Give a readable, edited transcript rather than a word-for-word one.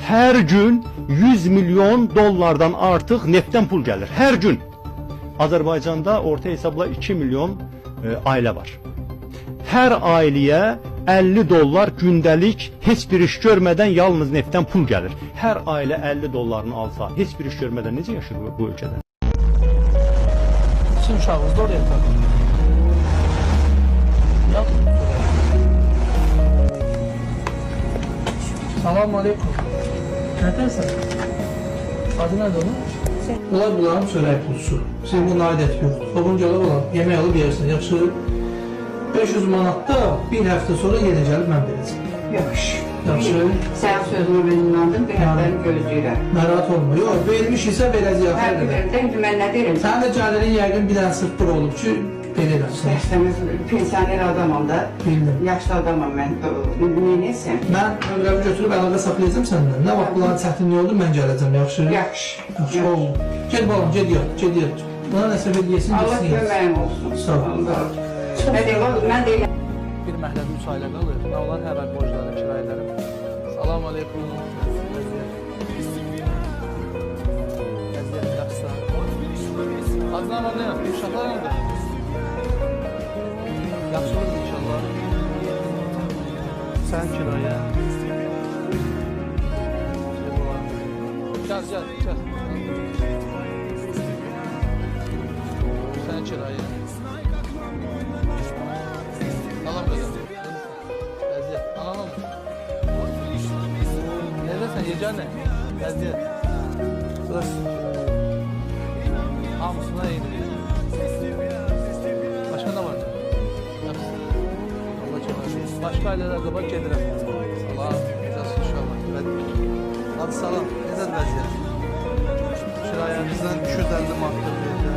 Hər gün 100 milyon dollardan artıq neftdən pul gəlir. Hər gün. Azərbaycanda orta hesabla 2 milyon ailə var. Hər ailəyə 50 dollar gündəlik heç bir iş görmədən yalnız neftdən pul gəlir. Hər ailə 50 dollarını alsa, heç bir iş görmədən necə yaşır bu ölkədə? Sizin uşağınız da oraya tabii. Selamun aleyküm. Nədənsən? Adı nədir onun? Bunlar bunların çörək pulsu. Sizin bunun aidəti yoxdur. Babuncalar olan yemək alıb yersin. Yaxşı 500 manatda bir həftə sonra yenə gəlib mən verəcəm. Yaxşı. Yaxşı. Sən sözümü mən inandım, bir həftəni gözləyirəm. Narahat olma. Yox, vermiş isə verəcək. Hər birdən ki, mən nə deyirəm? Sənin də gəlirin yəqin bir dənə sırf bura olub ki, belə eləmsən. Dəstəmiz pensioner adamam da, Bildim. yaşlı adamam mən. Neyəsən? Mən ömrəmi götürüb əlaqə saxlayacağım səndən. Nə vaxt bunların çətinliyi oldu, mən gələcəm. Yaxşı? Yaxşı. Yaxşı oldu. Gel balam, gel yat, gel yat. Buna nəsə yesin, Allah yesin. köməyim olsun. Sağ ol. Nə deyim, mən deyirəm. Bir məhəllədə 3 ailə qalır. Nə olar hər ay borcları, kirayə. Salam aleykum. Əziyyət, yaxşısan. Adnan var nə? Uşaqlar nədir? Yaxşı olur inşallah. Sən kirayə. Gəl, gəl, gəl. Sən kirayə. Salam gözüm. Əziyyət, ananım. Neredesən, yiyəcən nə? Əziyyət. Sırası. Hamısına eyni. Başqa nə var? Allah cəməli. Başqa ailələrdə bax, gedirəm. Salam, necəsin inşallah. Hadi salam, necədir vəziyyət? Kirayəmizdən 250 manatdır verdi.